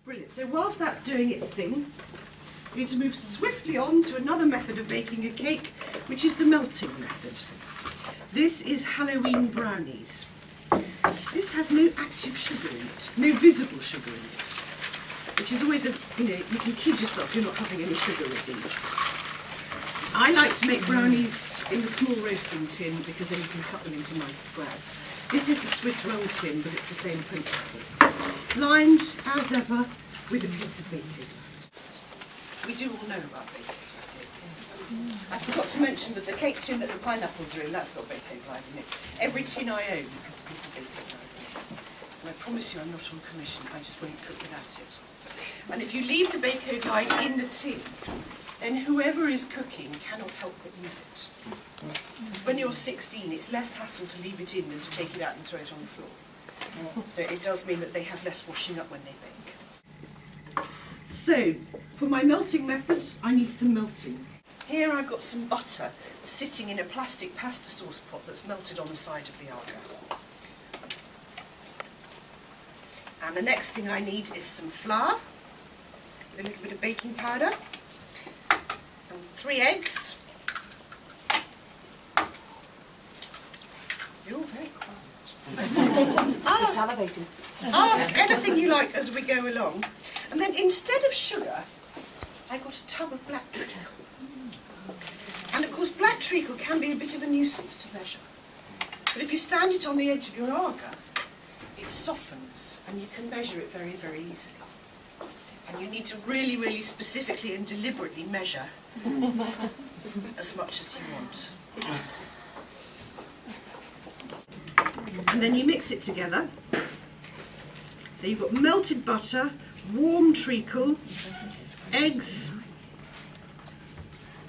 Brilliant. So whilst that's doing its thing, we need to move swiftly on to another method of baking a cake, which is the melting method. This is Halloween Brownies. This has no active sugar in it, no visible sugar in it, which is always you can kid yourself you're not having any sugar with these. I like to make brownies in the small roasting tin because then you can cut them into nice squares. This is the Swiss roll tin, but it's the same principle. Lined, as ever, with a piece of baking. We do all know about baking. I forgot to mention that the cake tin that the pineapples are in, that's got baking lime in it. Every tin I own has a piece of baking lime in it. And I promise you I'm not on commission, I just won't cook without it. And if you leave the baking lime in the tin, then whoever is cooking cannot help but use it. Because when you're 16, it's less hassle to leave it in than to take it out and throw it on the floor. So it does mean that they have less washing up when they bake. So, for my melting method, I need some melting. Here I've got some butter sitting in a plastic pasta sauce pot that's melted on the side of the Aga. And the next thing I need is some flour, with a little bit of baking powder, and 3 eggs. You're very quiet. Ask anything you like as we go along. And then instead of sugar, I got a tub of black treacle. And of course black treacle can be a bit of a nuisance to measure. But if you stand it on the edge of your Aga, it softens and you can measure it very, very easily. And you need to really, really specifically and deliberately measure as much as you want. And then you mix it together. So you've got melted butter, warm treacle, eggs,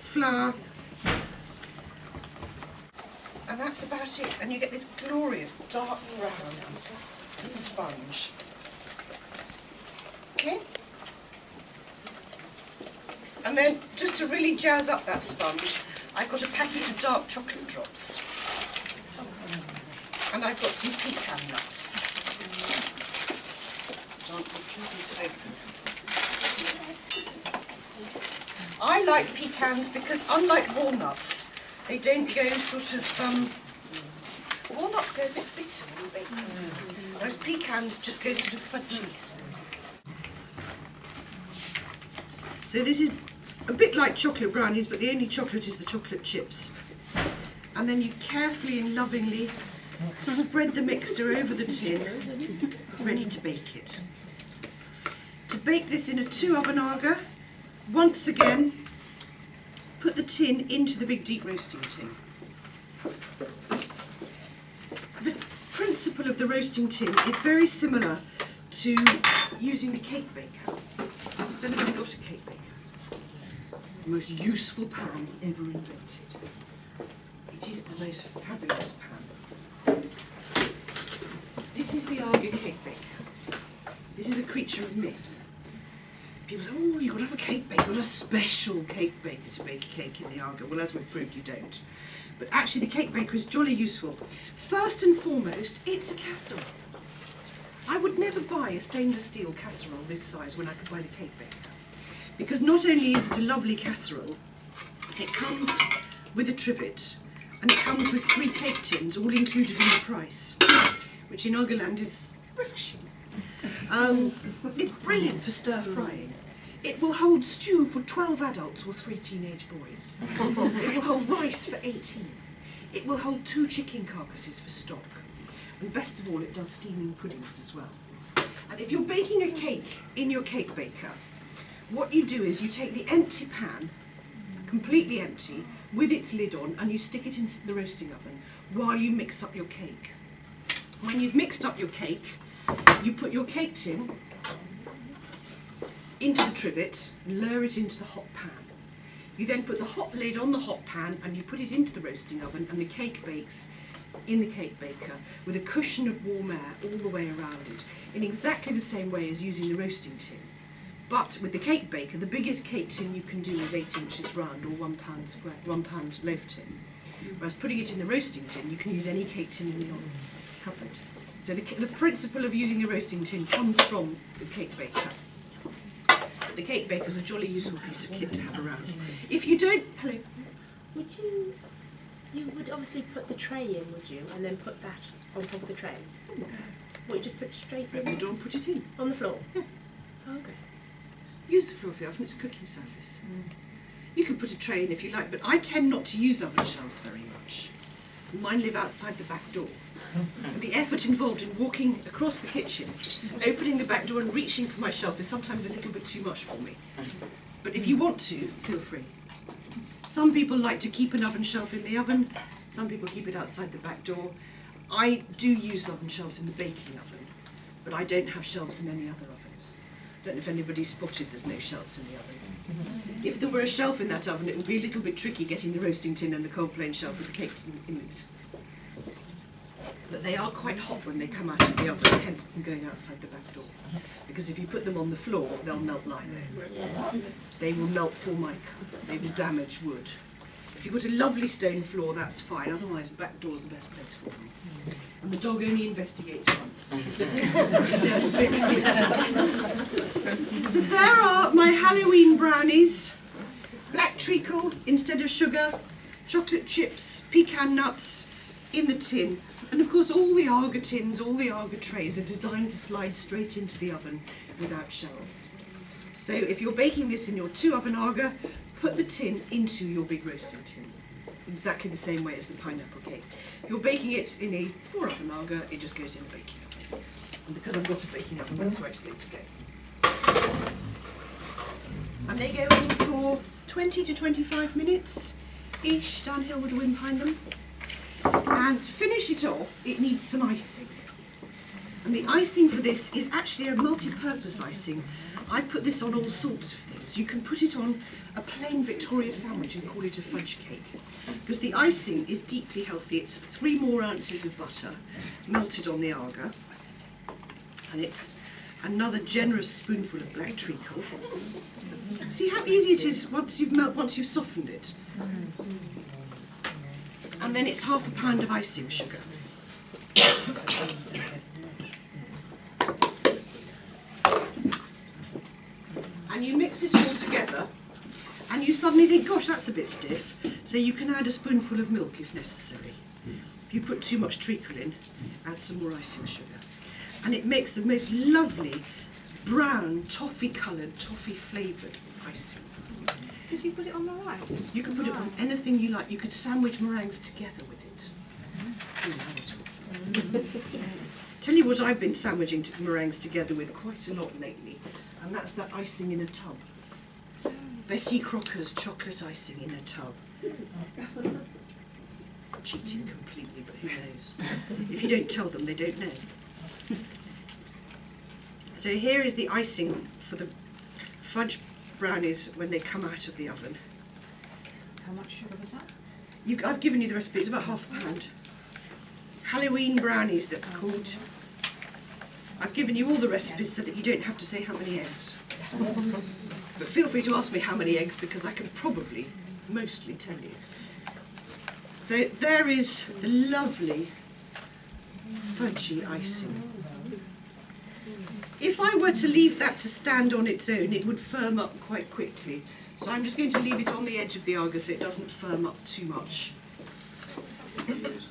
flour, and that's about it. And you get this glorious dark brown sponge. Okay? And then, just to really jazz up that sponge, I've got a packet of dark chocolate drops. And I've got some pecan nuts. I like pecans because, unlike walnuts, they don't go sort of, walnuts go a bit bitter when you bake them. Whereas pecans just go sort of fudgy. So this is a bit like chocolate brownies, but the only chocolate is the chocolate chips. And then you carefully and lovingly spread the mixture over the tin, ready to bake it. To bake this in a 2-oven Aga, once again, put the tin into the big deep roasting tin. The principle of the roasting tin is very similar to using the cake baker. Has anybody got a cake baker? The most useful pan ever invented. It is the most fabulous pan. This is the Aga cake baker. This is a creature of myth. People say, oh, you've got to have a cake baker, you've got a special cake baker to bake a cake in the Aga. Well, as we've proved, you don't. But actually, the cake baker is jolly useful. First and foremost, it's a casserole. I would never buy a stainless steel casserole this size when I could buy the cake baker. Because not only is it a lovely casserole, it comes with a trivet, and it comes with 3 cake tins, all included in the price, which in Agaland is refreshing. It's brilliant for stir frying. It will hold stew for 12 adults or 3 teenage boys. It will hold rice for 18. It will hold 2 chicken carcasses for stock. And best of all, it does steaming puddings as well. And if you're baking a cake in your cake baker, what you do is you take the empty pan, completely empty, with its lid on, and you stick it in the roasting oven while you mix up your cake. When you've mixed up your cake, you put your cake tin into the trivet, lower it into the hot pan. You then put the hot lid on the hot pan and you put it into the roasting oven, and the cake bakes in the cake baker with a cushion of warm air all the way around it, in exactly the same way as using the roasting tin. But with the cake baker, the biggest cake tin you can do is 8 inches round, or 1 pound square, 1 pound loaf tin. Whereas putting it in the roasting tin, you can use any cake tin in your cupboard. So the principle of using a roasting tin comes from the cake baker. the cake baker's a jolly useful piece of kit to have around. If you don't, hello. Would you would obviously put the tray in, would you, and then put that on top of the tray? Or you just put it straight in? Open the door and put it in. On the floor? Yeah. Oh, okay. Use the floor of the oven, it's a cooking surface. You could put a tray in if you like, but I tend not to use oven shelves very much. Mine live outside the back door. And the effort involved in walking across the kitchen, opening the back door and reaching for my shelf is sometimes a little bit too much for me. But if you want to, feel free. Some people like to keep an oven shelf in the oven, some people keep it outside the back door. I do use oven shelves in the baking oven, but I don't have shelves in any other ovens. I don't know if anybody spotted there's no shelves in the oven. If there were a shelf in that oven, it would be a little bit tricky getting the roasting tin and the cold plain shelf with the cake tin in it. But they are quite hot when they come out of the oven, hence them going outside the back door. Because if you put them on the floor, they'll melt lino. They will melt formica. They will damage wood. If you've got a lovely stone floor, that's fine. Otherwise, the back door's the best place for them. And the dog only investigates once. So there are my Halloween brownies. Black treacle instead of sugar, chocolate chips, pecan nuts in the tin. And of course all the Aga tins, all the Aga trays are designed to slide straight into the oven without shelves. So if you're baking this in your 2-oven Aga, put the tin into your big roasting tin. Exactly the same way as the pineapple cake. If you're baking it in a 4-oven Aga, it just goes in the baking oven. And because I've got a baking oven, that's where it's going to go. And they go in for 20 to 25 minutes-ish, downhill with the wind behind them. And to finish it off, it needs some icing. And the icing for this is actually a multi-purpose icing. I put this on all sorts of things. You can put it on a plain Victoria sandwich and call it a fudge cake. Because the icing is deeply healthy. It's 3 more ounces of butter melted on the Aga. And it's another generous spoonful of black treacle. See how easy it is once you've softened it. And then it's half a pound of icing sugar. And you mix it all together, and you suddenly think, gosh, that's a bit stiff, so you can add a spoonful of milk if necessary. If you put too much treacle in, add some more icing sugar. And it makes the most lovely, brown, toffee-coloured, toffee-flavoured icing. Could you put it on meringue? You can put it on anything you like. You could sandwich meringues together with it. Tell you what I've been sandwiching meringues together with quite a lot lately, and that's that icing in a tub. Betty Crocker's chocolate icing in a tub. Cheating completely, but who knows? If you don't tell them, they don't know. So here is the icing for the fudge brownies when they come out of the oven. How much sugar was that? I've given you the recipe, it's about half a pound. Halloween brownies, that's called. I've given you all the recipes so that you don't have to say how many eggs. But feel free to ask me how many eggs, because I can probably mostly tell you. So there is the lovely fudgy icing. If I were to leave that to stand on its own, it would firm up quite quickly. So I'm just going to leave it on the edge of the Aga so it doesn't firm up too much.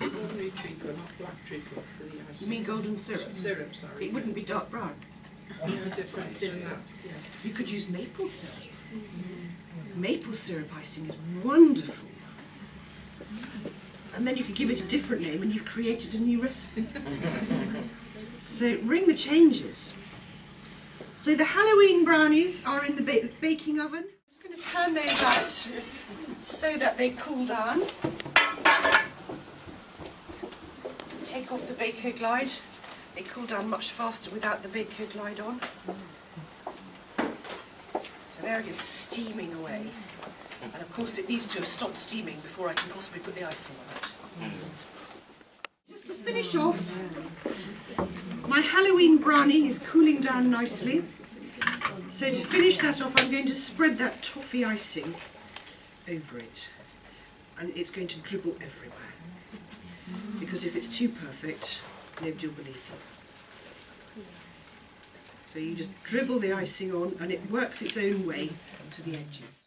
Ordinary treacle, not black treacle for the icing. You mean golden syrup? Syrup, sorry. It wouldn't be dark brown. No difference in that. Yeah. You could use maple syrup. Maple syrup icing is wonderful. And then you could give it a different name and you've created a new recipe. So ring the changes. So the Halloween brownies are in the baking oven. I'm just going to turn those out so that they cool down. Take off the Bako Glide. They cool down much faster without the Bako Glide on. So there it is, steaming away. And of course it needs to have stopped steaming before I can possibly put the icing on it. Just to finish off, my Halloween brownie is cooling down nicely. So to finish that off, I'm going to spread that toffee icing over it. And it's going to dribble everywhere. Because if it's too perfect, nobody will believe you. So you just dribble the icing on and it works its own way to the edges.